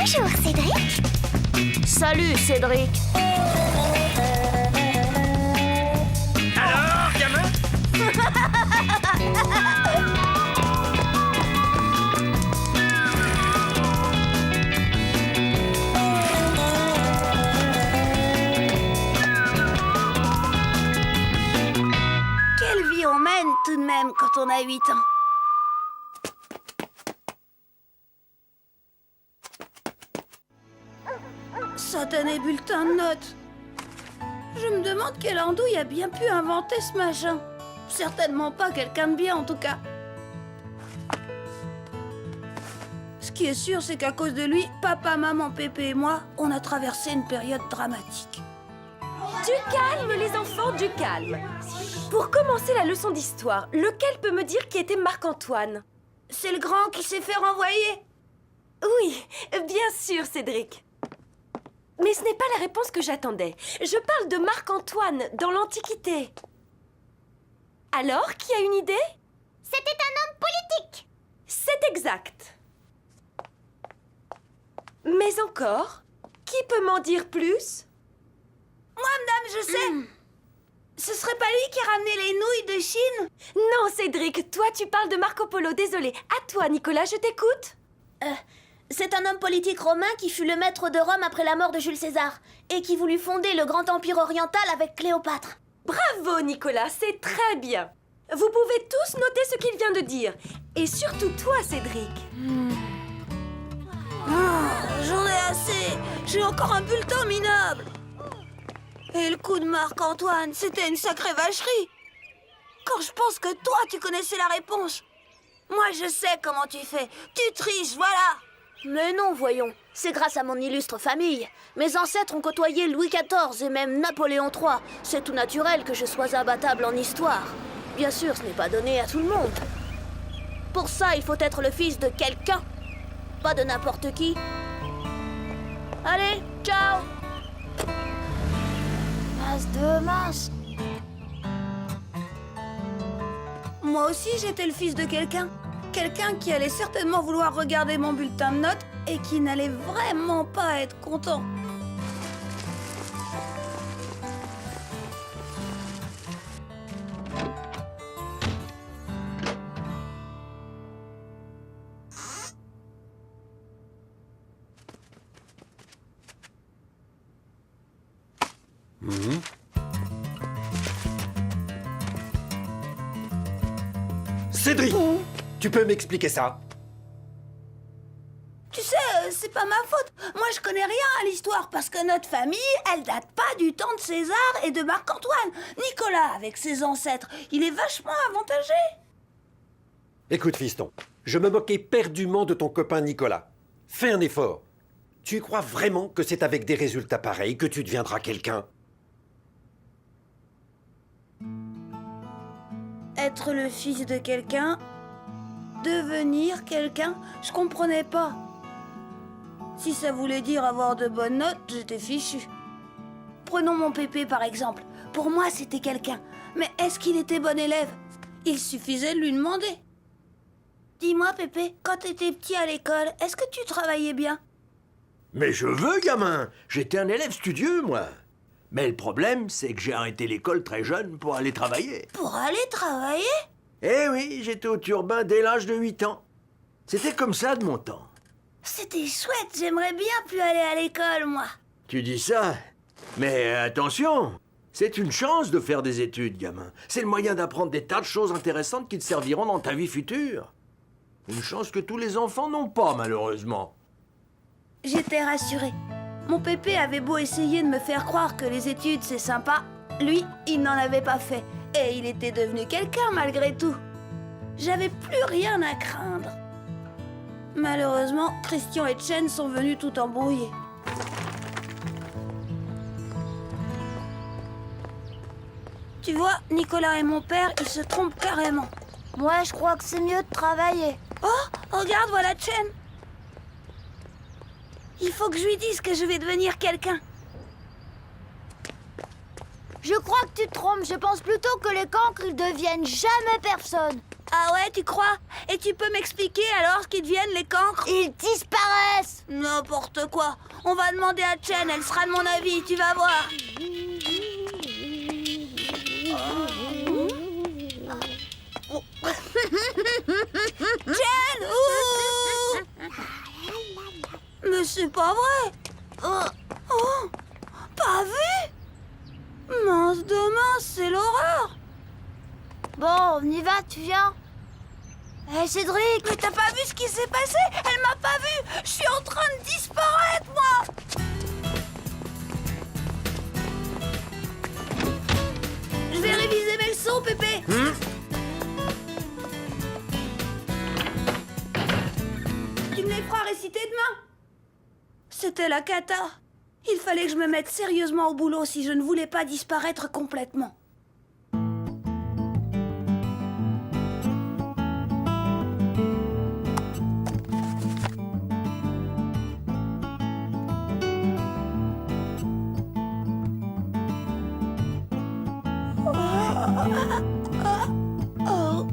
Bonjour, Cédric. Salut, Cédric. Alors, gamin? Quelle vie on mène tout de même quand on a 8 ans. Satané bulletin de notes. Je me demande quelle andouille a bien pu inventer ce machin. Certainement pas quelqu'un de bien en tout cas. Ce qui est sûr, c'est qu'à cause de lui, papa, maman, Pépé et moi, on a traversé une période dramatique. Du calme, les enfants, du calme. Pour commencer la leçon d'histoire, lequel peut me dire qui était Marc-Antoine? C'est le grand qui s'est fait renvoyer. Oui, bien sûr, Cédric. Mais ce n'est pas la réponse que j'attendais. Je parle de Marc-Antoine dans l'Antiquité. Alors, qui a une idée? C'était un homme politique. C'est exact. Mais encore, qui peut m'en dire plus? Moi, madame, je sais. Ce serait pas lui qui a ramené les nouilles de Chine? Non, Cédric, toi tu parles de Marco Polo, désolé. À toi, Nicolas, je t'écoute. C'est un homme politique romain qui fut le maître de Rome après la mort de Jules César et qui voulut fonder le grand empire oriental avec Cléopâtre. Bravo, Nicolas, c'est très bien. Vous pouvez tous noter ce qu'il vient de dire. Et surtout toi, Cédric. J'en ai assez. J'ai encore un bulletin minable. Et le coup de Marc-Antoine, c'était une sacrée vacherie. Quand je pense que toi, tu connaissais la réponse. Moi, je sais comment tu fais. Tu triches, voilà. Mais non, voyons. C'est grâce à mon illustre famille. Mes ancêtres ont côtoyé Louis XIV et même Napoléon III. C'est tout naturel que je sois imbattable en histoire. Bien sûr, ce n'est pas donné à tout le monde. Pour ça, il faut être le fils de quelqu'un. Pas de n'importe qui. Allez, ciao. Mince. Moi aussi, j'étais le fils de quelqu'un. Quelqu'un qui allait certainement vouloir regarder mon bulletin de notes et qui n'allait vraiment pas être content. Cédric, tu peux m'expliquer ça? Tu sais, c'est pas ma faute. Moi, je connais rien à l'histoire parce que notre famille, elle date pas du temps de César et de Marc-Antoine. Nicolas, avec ses ancêtres, il est vachement avantagé. Écoute, fiston, je me moquais perdument de ton copain Nicolas. Fais un effort. Tu crois vraiment que c'est avec des résultats pareils que tu deviendras quelqu'un? Être le fils de quelqu'un, devenir quelqu'un, je comprenais pas. Si ça voulait dire avoir de bonnes notes, j'étais fichu. Prenons mon Pépé par exemple. Pour moi, c'était quelqu'un. Mais est-ce qu'il était bon élève? Il suffisait de lui demander. Dis-moi, Pépé, quand t'étais petit à l'école, est-ce que tu travaillais bien? Mais je veux, gamin. J'étais un élève studieux, moi. Mais le problème, c'est que j'ai arrêté l'école très jeune pour aller travailler. Pour aller travailler? Eh oui, j'étais au turbin dès l'âge de 8 ans. C'était comme ça de mon temps. C'était chouette, j'aimerais bien plus aller à l'école, moi. Tu dis ça, mais attention, c'est une chance de faire des études, gamin. C'est le moyen d'apprendre des tas de choses intéressantes qui te serviront dans ta vie future. Une chance que tous les enfants n'ont pas, malheureusement. J'étais rassurée. Mon Pépé avait beau essayer de me faire croire que les études c'est sympa, lui, il n'en avait pas fait. Et il était devenu quelqu'un malgré tout. J'avais plus rien à craindre. Malheureusement, Christian et Chen sont venus tout embrouiller. Tu vois, Nicolas et mon père, ils se trompent carrément. Moi, je crois que c'est mieux de travailler. Oh, regarde, voilà Chen. Il faut que je lui dise que je vais devenir quelqu'un. Je crois que tu te trompes. Je pense plutôt que les cancres, ils deviennent jamais personne. Ah ouais, tu crois? Et tu peux m'expliquer alors qu'ils deviennent les cancres? Ils disparaissent. N'importe quoi. On va demander à Chen, elle sera de mon avis, tu vas voir. Chen, ouh! Mais c'est pas vrai. Oh, pas vu? Mince de mince, c'est l'horreur. Bon, on y va, tu viens? Hé, Cédric! Mais t'as pas vu ce qui s'est passé? Elle m'a pas vu. Je suis en train de disparaître, moi. Je vais réviser mes leçons, Pépé. Tu me les feras réciter demain. C'était la cata. Il fallait que je me mette sérieusement au boulot si je ne voulais pas disparaître complètement. Oh.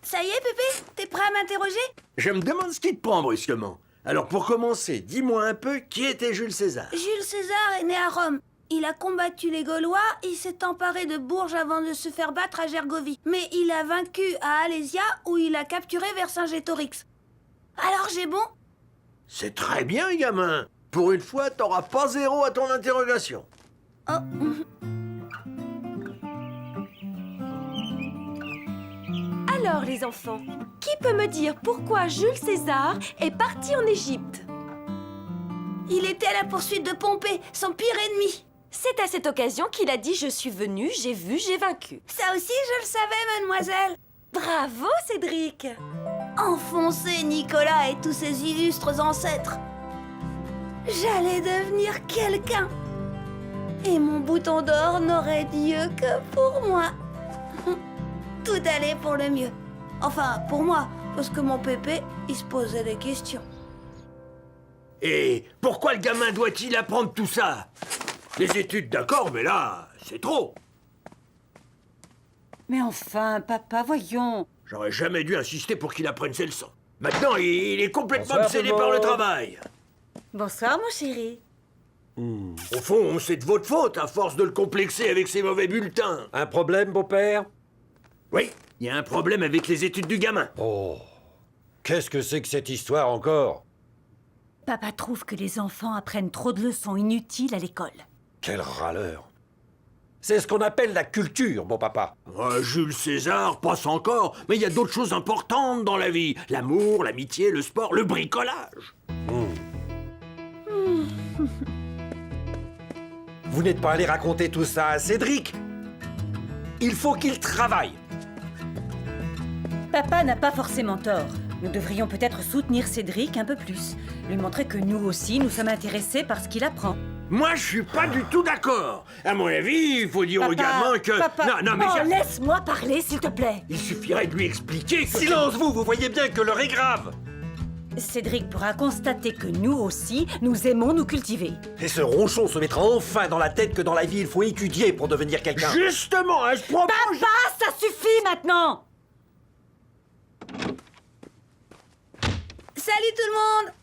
Ça y est, Pépé? T'es prêt à m'interroger? Je me demande ce qui te prend brusquement. Alors pour commencer, dis-moi un peu qui était Jules César. Jules César est né à Rome. Il a combattu les Gaulois, il s'est emparé de Bourges avant de se faire battre à Gergovie. Mais il a vaincu à Alésia où il a capturé Vercingétorix. Alors j'ai bon? C'est très bien, gamin. Pour une fois, t'auras pas 0 à ton interrogation. Oh. Alors, les enfants, qui peut me dire pourquoi Jules César est parti en Égypte? Il était à la poursuite de Pompée, son pire ennemi. C'est à cette occasion qu'il a dit « Je suis venu, j'ai vu, j'ai vaincu Ça aussi, je le savais, mademoiselle. » Bravo, Cédric! Enfoncer Nicolas et tous ses illustres ancêtres. J'allais devenir quelqu'un. Et mon bouton d'or n'aurait Dieu que pour moi. Tout allait pour le mieux. Enfin, pour moi, parce que mon Pépé, il se posait des questions. Et pourquoi le gamin doit-il apprendre tout ça? Les études, d'accord, mais là, c'est trop. Mais enfin, papa, voyons. J'aurais jamais dû insister pour qu'il apprenne ses leçons. Maintenant, il est complètement Bonsoir, obsédé tout le par le monde. travail. Bonsoir, mon chéri. Au fond, c'est de votre faute, à force de le complexer avec ses mauvais bulletins. Un problème, beau-père? Oui, il y a un problème avec les études du gamin. Oh, qu'est-ce que c'est que cette histoire encore? Papa trouve que les enfants apprennent trop de leçons inutiles à l'école. Quel râleur! C'est ce qu'on appelle la culture, bon papa. Jules César passe encore, mais il y a d'autres choses importantes dans la vie. L'amour, l'amitié, le sport, le bricolage. Vous n'êtes pas allé raconter tout ça à Cédric? Il faut qu'il travaille. Papa n'a pas forcément tort. Nous devrions peut-être soutenir Cédric un peu plus. Lui montrer que nous aussi, nous sommes intéressés par ce qu'il apprend. Moi, je suis pas du tout d'accord. À mon avis, il faut dire au gamin que... Papa, Non, mais oh, laisse-moi parler, s'il te plaît. il suffirait de lui expliquer que... Silence, vous voyez bien que l'heure est grave. Cédric pourra constater que nous aussi, nous aimons nous cultiver. Et ce ronchon se mettra enfin dans la tête que dans la vie, il faut étudier pour devenir quelqu'un. Justement, à ce propos... Papa, ça suffit maintenant! Salut tout le monde!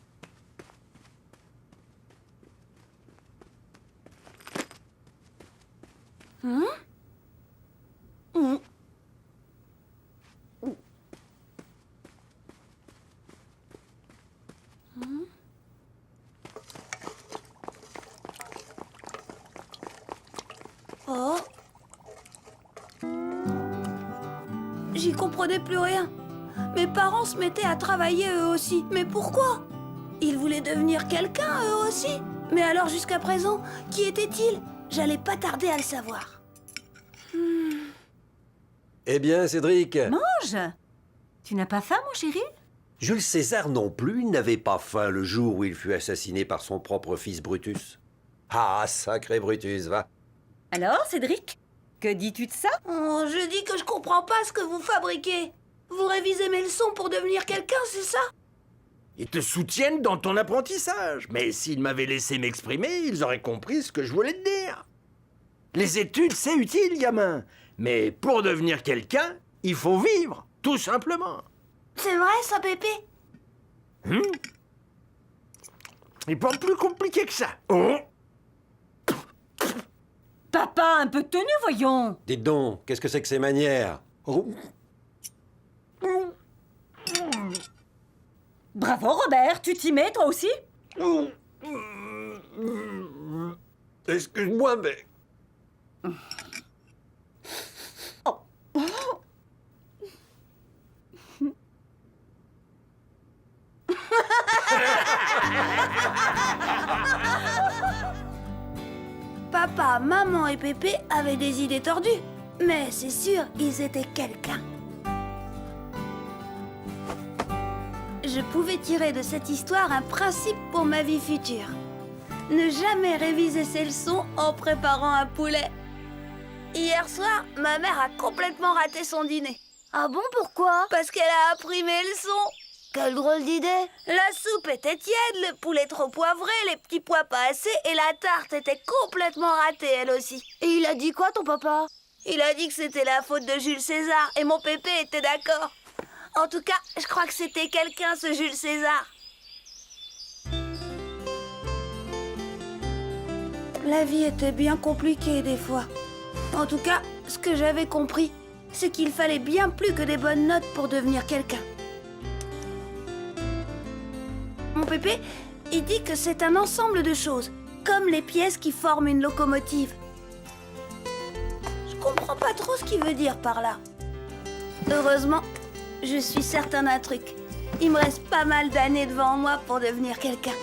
Oh. J'y comprenais plus rien. Mes parents se mettaient à travailler eux aussi. Mais pourquoi? Ils voulaient devenir quelqu'un eux aussi. Mais alors jusqu'à présent, qui étaient-ils? J'allais pas tarder à le savoir. Eh bien, Cédric, Mange! Tu n'as pas faim, mon chéri? Jules César non plus n'avait pas faim le jour où il fut assassiné par son propre fils Brutus. Ah, sacré Brutus, va. Alors, Cédric, que dis-tu de ça? Oh, je dis que je comprends pas ce que vous fabriquez. Vous révisez mes leçons pour devenir quelqu'un, c'est ça? Ils te soutiennent dans ton apprentissage. Mais s'ils m'avaient laissé m'exprimer, ils auraient compris ce que je voulais te dire. Les études, c'est utile, gamin. Mais pour devenir quelqu'un, il faut vivre, tout simplement. C'est vrai ça, Pépé? Il pas plus compliqué que ça. Oh. Papa, un peu de tenue, voyons. Dites donc, qu'est-ce que c'est que ces manières? Oh, Bravo, Robert, tu t'y mets, toi aussi? excuse-moi, mais... Papa, maman et Pépé avaient des idées tordues. Mais c'est sûr, ils étaient quelqu'un. Je pouvais tirer de cette histoire un principe pour ma vie future. Ne jamais réviser ses leçons en préparant un poulet. Hier soir, ma mère a complètement raté son dîner. Ah bon, pourquoi? Parce qu'elle a appris mes leçons. Quelle drôle d'idée. La soupe était tiède, le poulet trop poivré, les petits pois pas assez et la tarte était complètement ratée elle aussi. Et il a dit quoi, ton papa? Il a dit que c'était la faute de Jules César et mon Pépé était d'accord. En tout cas, je crois que c'était quelqu'un, ce Jules César. La vie était bien compliquée des fois. En tout cas, ce que j'avais compris, c'est qu'il fallait bien plus que des bonnes notes pour devenir quelqu'un. Mon Pépé, il dit que c'est un ensemble de choses, comme les pièces qui forment une locomotive. Je comprends pas trop ce qu'il veut dire par là. Heureusement, je suis certain d'un truc. Il me reste pas mal d'années devant moi pour devenir quelqu'un.